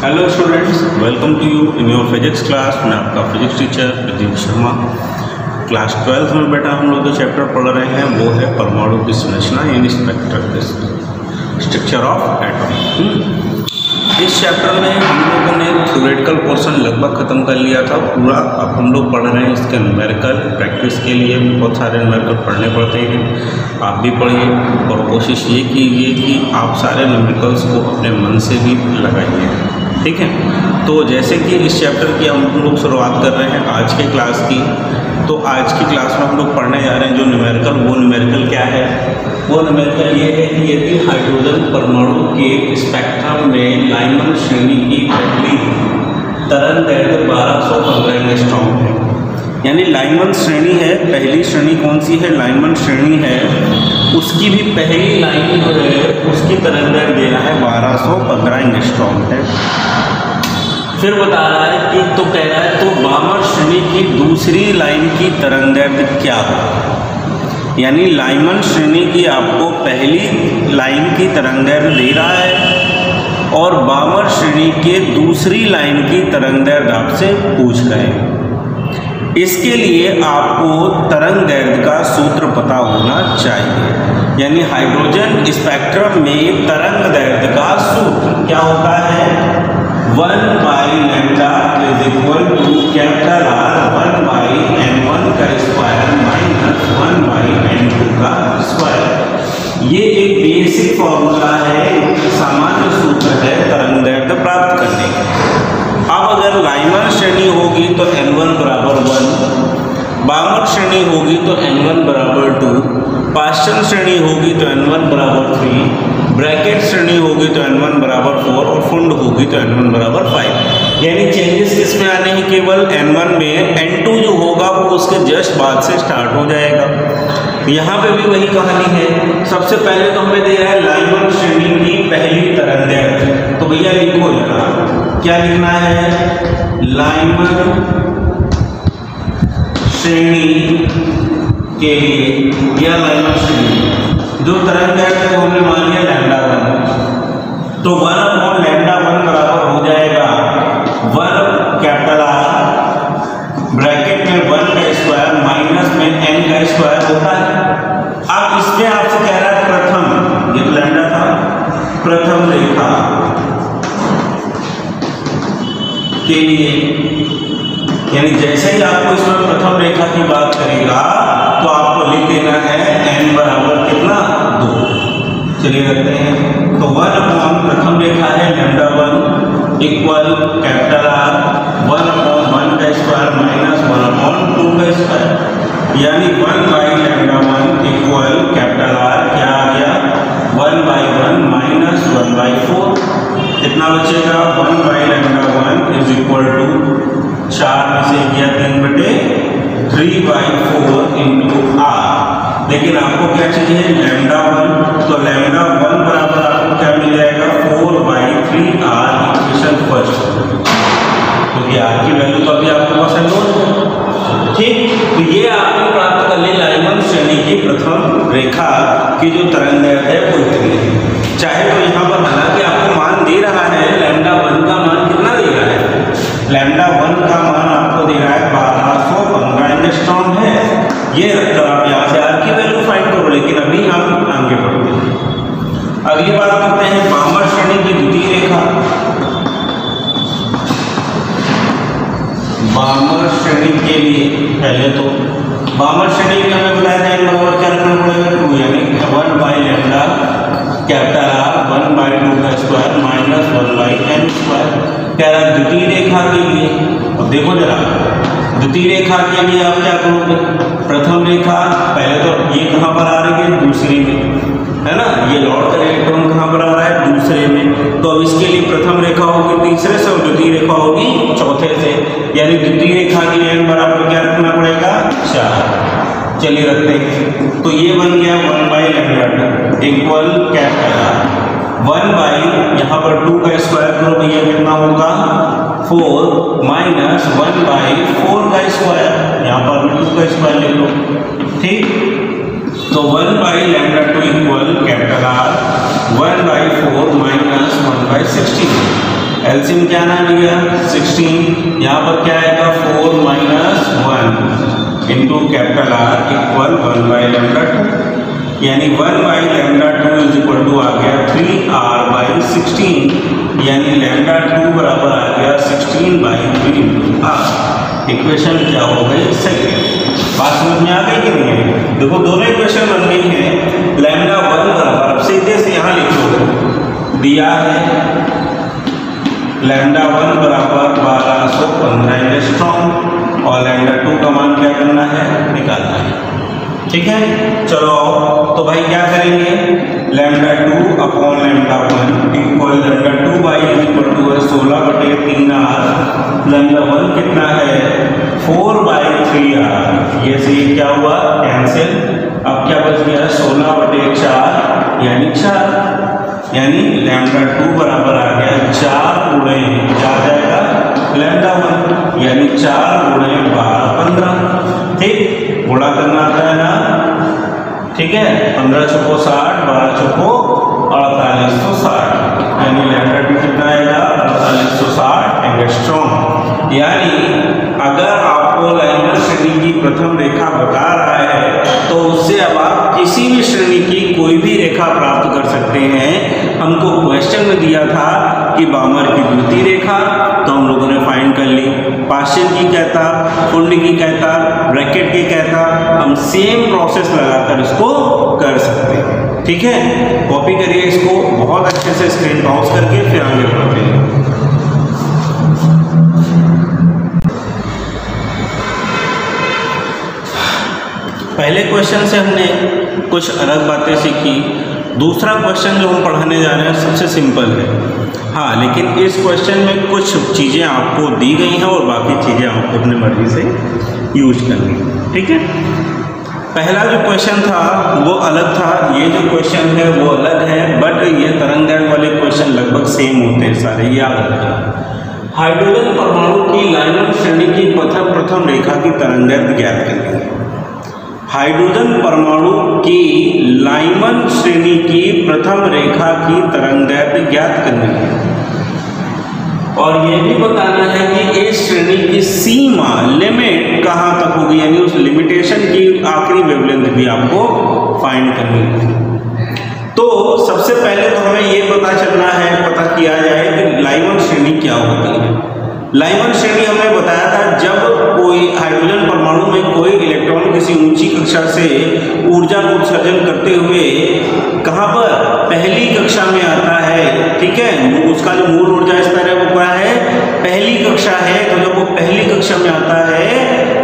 Hello students, welcome to you in your physics class. मैं आपका physics teacher Pradeep Sharma. Class 12th में बेटा हम लोग जो चैप्टर पढ़ रहे हैं वो है परमाणु की संरचना यानी स्ट्रक्चर ऑफ एटम। इस चैप्टर में हम लोगों ने थ्योरेटिकल पोर्शन लगभग ख़त्म कर लिया था पूरा। अब हम लोग पढ़ रहे हैं इसके न्यूमेरिकल प्रैक्टिस के लिए। बहुत सारे न्यूमेरिकल पढ़ने पड़ते हैं, आप भी पढ़िए और कोशिश ये कीजिए कि आप सारे न्यूमेरिकल्स को अपने मन से भी लगाइए, ठीक है। तो जैसे कि इस चैप्टर की हम लोग शुरुआत कर रहे हैं आज के क्लास की। तो आज की क्लास में हम लोग पढ़ने जा रहे हैं जो न्यूमेरिकल, वो न्यूमेरिकल क्या है? वो न्यूमेरिकल ये है कि यदि हाइड्रोजन परमाणु के स्पेक्ट्रम में लाइमन श्रेणी की पहली तरंगदैर्घ्य 1215 एंगस्ट्रॉम है, यानी लाइमन श्रेणी है, पहली श्रेणी कौन सी है? लाइमन श्रेणी है, उसकी भी पहली लाइन जो है उसकी तरंगदैर्घ्य देना है 1215 एंगस्ट्रॉम है। फिर बता रहा है कि तो कह रहा है तो बामर श्रेणी की दूसरी लाइन की तरंगदैर्घ्य क्या होगा? यानी लाइमन श्रेणी की आपको पहली लाइन की तरंगदैर्घ्य दे रहा है और बामर श्रेणी के दूसरी लाइन की तरंगदैर्घ्य आपसे पूछ रहे हैं। इसके लिए आपको तरंगदैर्घ्य का सूत्र पता होना चाहिए। यानी हाइड्रोजन स्पेक्ट्रम में तरंगदैर्घ्य का सूत्र क्या होता है? 1/λ is equal to capital R 1/n1 का स्क्वायर माइनस 1/n2 का स्क्वायर। ये एक बेसिक फॉर्मूला है, सामान्य सूत्र है तरंगदैर्घ्य प्राप्त करने का। अब अगर लाइमन श्रेणी होगी तो n1 बराबर 1, बामर श्रेणी होगी तो n1 बराबर 2, पाश्चन श्रेणी होगी तो n1 बराबर 3, ब्रैकेट श्रेणी होगी तो n1 बराबर 4 और फुंड होगी तो n1 बराबर 5। यानी चेंजेस किसमें आने हैं? केवल n1 में। n2 जो होगा वो उसके जस्ट बाद से स्टार्ट हो जाएगा। यहाँ पे भी वही कहानी है। सबसे पहले तो हमें दे रहा है लाइमन श्रेणी की पहली तरंगदैर्घ्य, तो भैया लिखो जरा, क्या लिखना है? लाइमन श्रेणी के लिए या लाइमन श्रेणी जो तरंगदैर्घ्य को हमने मान लिया λ1, तो 1/λ1 बराबर हो जाएगा 1 कैपिटल R ब्रैकेट में 1 का स्क्वायर माइनस में n का स्क्वायर होता है। अब इसमें आपसे कह रहा है प्रथम, ये तो लैम्डा था, प्रथम रेखा के लिए, यानी जैसे ही आपको इसमें प्रथम रेखा की बात करेगा तो आपको लिख देना है n बराबर कितना? 2। चलिए रखते हैं। तो 1/, प्रथम रेखा है λ1 इक्वल कैपिटल R 1/1 का स्क्वायर माइनस 1/2 का स्क्वायर, यानी 1/λ1 इक्वल कैपिटल R क्या आ गया? 1/1 माइनस 1/4। कितना बचेगा? 1/λ1 इज इक्वल टू 4 में से गया 3/4 इंटू R। लेकिन आपको क्या चाहिए? λ1, तो λ1 बराबर आपको क्या मिल जाएगा? 4/3R इक्वेशन फर्स्ट, क्योंकि R की वैल्यू तो अभी आपके पास है नोट, ठीक। तो ये आपने प्राप्त कर ली लाइमन श्रेणी की प्रथम रेखा की जो तरंगदैर्घ्य है वो इतनी है। चाहे तो यहाँ पर हालांकि आपको मान दे रहा है, λ1 का मान कितना दे रहा है? λ1 का मान आपको दे रहा है 1215 एंगस्ट्रॉम है। ये रखकर आप यहाँ से R की वैल्यू फाइंड करो, लेकिन अभी हम आगे बढ़ते हैं। अगली बात करते हैं बामर श्रेणी की द्वितीय रेखा। बामर श्रेणी के लिए पहले तो बामर श्रेणी में हमें बताया था बराबर क्या रखना पड़ेगा? 2, यानी 1/λ कैपिटल R 1/2 का स्क्वायर माइनस 1/n स्क्वायर। कह रहा है द्वितीय रेखा के लिए। अब देखो जरा, द्वितीय रेखा के लिए आप क्या करोगे? प्रथम रेखा पहले तो ये कहाँ पर आ रही है? दूसरी में, है ना। ये लौट कर इलेक्ट्रॉन कहाँ पर आ रहा है? दूसरे में। तो अब इसके लिए प्रथम रेखा होगी तीसरे से और द्वितीय रेखा होगी चौथे से, यानी द्वितीय रेखा के लिए बराबर क्या रखना पड़ेगा? 4। चलिए रखते हैं। तो ये बन गया 1/λ2 इक्वल कैपिटल R 1/, यहाँ पर 2 का स्क्वायर करो भैया, कितना होगा? 4 माइनस 1/4 का स्क्वायर, यहाँ पर 2 का स्क्वायर ले लो, ठीक। तो 1/λ2 equal capital R 1/4 minus 1/16। LCM क्या ना भैया 16, यहाँ पर क्या आएगा 4 minus 1 into capital R equal 1 by lambda 2, यानी 1 by lambda 2 is equal to आ गया 3r बाई 16, यानी लैम्डा 2 बराबर आ गया 16 बाई 3 इंटू आर। इक्वेशन क्या हो गई सही। बात समझ में आ गई कि नहीं है? देखो दोनों इक्वेशन बन गई है। लैम्डा 1 बराबर, अब सीधे से यहाँ लिखो, दिया है लैम्डा 1 बराबर 1215 एंगस्ट्रॉम और लैम्डा 2 का मान क्या करना है, निकालना है। ठीक है, चलो तो भाई क्या करेंगे, lambda 2 upon lambda 1 equal lambda 2 by equal to है 16/3r, लैम्डा 1 कितना है 4/3r, ये से क्या हुआ कैंसिल। अब क्या बच गया 16/4 यानी 4, यानी लैम्डा 2 बराबर आ गया 4 गुणे क्या जाएगा लैम्डा 1, यानी 4 गुणे 12 15। ठीक, गुणा करना आता है ना, ठीक है, 15 चौको 60, 12 चौको 4860, यानी लैम्डा 2 कितना आएगा 4860 एंगस्ट्रॉम। यानी अगर आपको लाइनर श्रेणी की प्रथम रेखा बता रहा है तो उससे अब आप किसी भी श्रेणी की कोई भी रेखा प्राप्त कर सकते हैं। हमको क्वेश्चन में दिया था कि बामर की द्वितीय रेखा, तो हम लोगों ने फाइंड कर ली। पास्टियन की कहता, कुंड की कहता, ब्रैकेट की कहता, हम सेम प्रोसेस लगाकर इसको कर सकते हैं। ठीक है, कॉपी करिए इसको बहुत अच्छे से, स्क्रीन पॉज करके फिर आगे बढ़ते हैं। पहले क्वेश्चन से हमने कुछ अलग बातें सीखी। दूसरा क्वेश्चन जो हम पढ़ाने जा रहे हैं सबसे सिंपल है, हाँ, लेकिन इस क्वेश्चन में कुछ चीज़ें आपको दी गई हैं और बाकी चीज़ें आपको अपने मर्जी से यूज करनी है। ठीक है, पहला जो क्वेश्चन था वो अलग था, ये जो क्वेश्चन है वो अलग है, बट ये तरंगदैर्घ्य वाले क्वेश्चन लगभग सेम होते हैं सारे, याद रखना। हाइड्रोजन परमाणु की लाइनर श्रेणी की प्रथम रेखा की तरंगदैर्घ्य ज्ञात करनी है। हाइड्रोजन परमाणु की लाइमन श्रेणी की प्रथम रेखा की तरंगदैर्घ्य ज्ञात करनी है, और यह भी बताना है कि इस श्रेणी की सीमा लिमिट कहाँ तक होगी, यानी उस लिमिटेशन की आखिरी वेवलेंथ भी आपको फाइंड करनी है। तो सबसे पहले तो हमें ये पता किया जाए कि लाइमन श्रेणी क्या होती है। लाइमन श्रेणी हमने बताया था जब कोई हाइड्रोजन परमाणु में कोई इलेक्ट्रॉन किसी ऊंची कक्षा से ऊर्जा को उत्सर्जन करते हुए कहाँ पर पहली कक्षा में आता है। ठीक है, उसका जो मूल ऊर्जा स्तर है वो क्या है, पहली कक्षा है। तो जब वो पहली कक्षा में आता है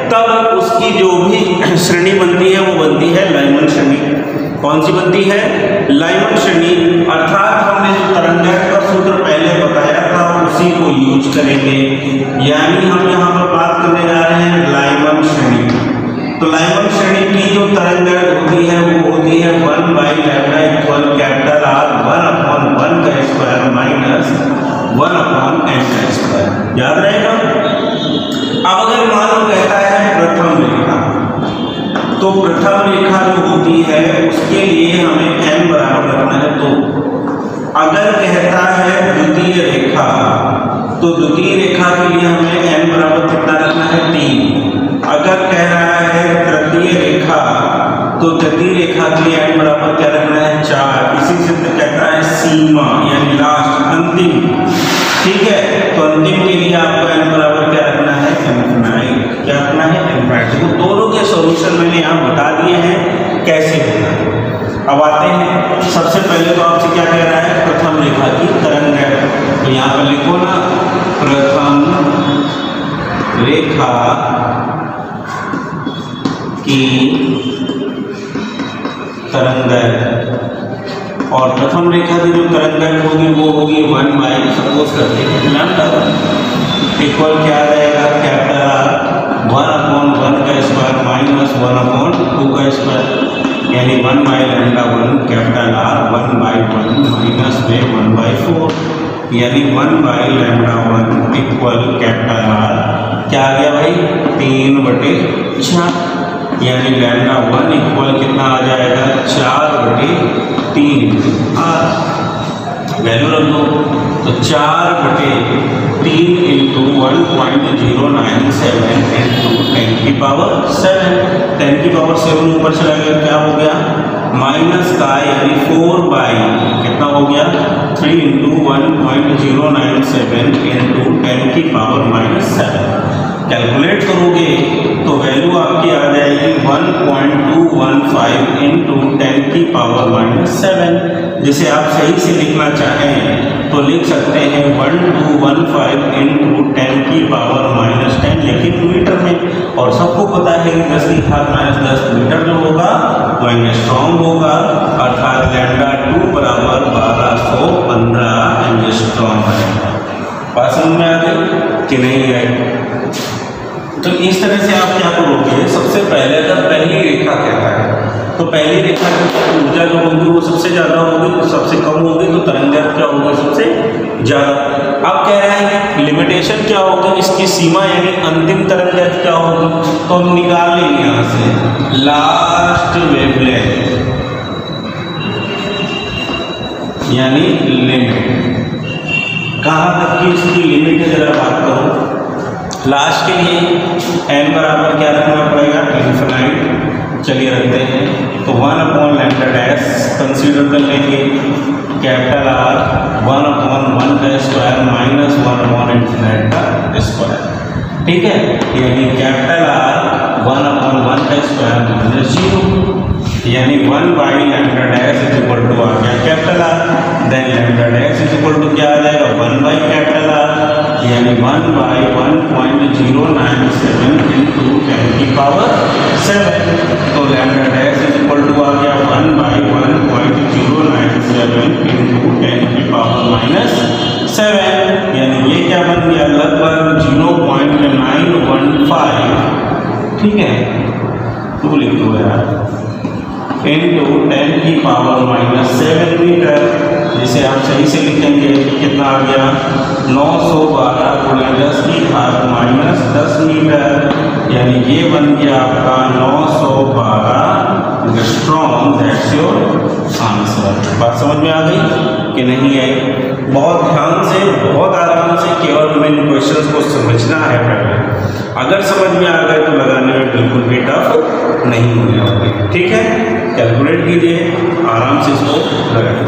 तब उसकी जो भी श्रेणी बनती है वो बनती है लाइमन श्रेणी। कौन सी बनती है, लाइमन श्रेणी। अर्थात हमने जो तरंगदैर्घ्य का सूत्र पहले बताया था उसी को यूज करेंगे, यानी हम यहाँ पर बात करने जा रहे हैं लाइमन श्रेणी। तो लाइमन श्रेणी की जो तरंगदैर्घ्य होती है वो होती है 1 by lambda equal capital R 1/1 का स्क्वायर माइनस 1/n का स्क्वायर, याद रहेगा। अब अगर मान लो कहता है प्रथम रेखा, तो प्रथम रेखा जो होती है उसके लिए हमें n बराबर रखना है 2। अगर कहता है द्वितीय रेखा, तो द्वितीय रेखा के लिए हमें n बराबर कितना रखना है 3। अगर कह रहा है तृतीय रेखा, तो तृतीय रेखा के लिए n बराबर क्या रखना है 4। इसी से तो कहता है सीमा, यानी लास्ट, अंतिम। ठीक है, तो अंतिम के लिए आपको n बराबर क्या रखना है इनफिनाइट। क्या रखना है इनफिनाइट। तो दोनों के सॉल्यूशन मैंने यहाँ बता दिए हैं कैसे होना है। अब आते हैं, सबसे पहले तो आपसे क्या कह रहा है, प्रथम रेखा की तरंगदैर्घ्य। तो यहाँ पर लिखो ना, प्रथम रेखा की तरंगदैर्घ्य, और प्रथम रेखा की जो तरंगदैर्घ्य होगी वो होगी 1 बाई सपोज करते हैं लैम्डा इक्वल क्या रहेगा कैपिटल R 1/1 का स्क्वायर माइनस 1/2 का स्क्वायर, यानी 1 by lambda 1 capital R 1/1 minus में 1/4, यानी 1 by lambda 1 equal capital R क्या आ गया भाई 3/4, यानी लैम्डा 1 इक्वल कितना आ जाएगा 4/3 R। वैल्यू रख दो, तो 4/3 इंटू 1.097 इंटू 10 की पावर 7, 10 की पावर 7 ऊपर चला गया, क्या हो गया माइनस का, यानी 4 कितना हो गया 3 इंटू 1.097 इंटू 10 की पावर -7। कैलकुलेट करोगे तो वैल्यू आपकी आ जाएगी 1.215 इंटू 10 की पावर -7। जिसे आप सही से लिखना चाहें तो लिख सकते हैं 1215 इंटू 10 की पावर -10, लेकिन मीटर में। और सबको पता है कि 10 की घात -10 मीटर जो होगा वो एंगस्ट्रॉम होगा, अर्थात λ2 बराबर 1215 एंगस्ट्रॉम है। बात समझ में आ गई कि नहीं आई? तो इस तरह से आप क्या करोगे, सबसे पहले अगर पहली रेखा कहता है तो पहली रेखा की ऊर्जा जो होगी वो सबसे ज़्यादा होगी, तो सबसे कम होगी, तो तरंगदैर्घ्य क्या होगा सबसे ज़्यादा। अब कह रहा है कि लिमिटेशन क्या होगी, इसकी सीमा यानी अंतिम तरंगदैर्घ्य क्या होगी, तो हम निकाल लेंगे यहाँ से लास्ट वेवलेंथ यानी लिमिट। कहाँ तक की इसकी लिमिट है जरा बात करो। लास्ट के लिए n बराबर क्या रखना पड़ेगा, इनफिनाइट। चलिए रखते हैं, तो 1/λ' कंसीडर कर लेंगे, कैपिटल R 1/1² माइनस 1/∞ का स्क्वायर, ठीक है। यानी कैपिटल R 1/1² माइनस 0, यानी 1/λ' इज इक्वल टू आ गया capital R, then λ' is equal to क्या आ जाएगा 1/कैपिटल R, यानी 1/1.097 इंटू 10 की पावर 7। तो λ' इज इक्वल टू आ गया 1/1.097 इंटू 10 की पावर -7, यानी ये क्या बन गया लगभग 0.915, ठीक है, 2 लिख दो यार, इंटू 10 की पावर -7 मीटर। जिसे आप सही से लिखेंगे कितना आ गया 912 गुणा 10 की घात -10 मीटर, यानी ये बन गया आपका 912 एंगस्ट्रॉम। That's your answer. बात समझ में आ गई कि नहीं आई? बहुत ध्यान से, बहुत आराम से केवल तुम्हें इन क्वेश्चंस को समझना है पहले। अगर समझ में आ गए तो लगाने में बिल्कुल भी टफ नहीं होने वाली, ठीक है। कैलकुलेट कीजिए, आराम से इसको लगाइए।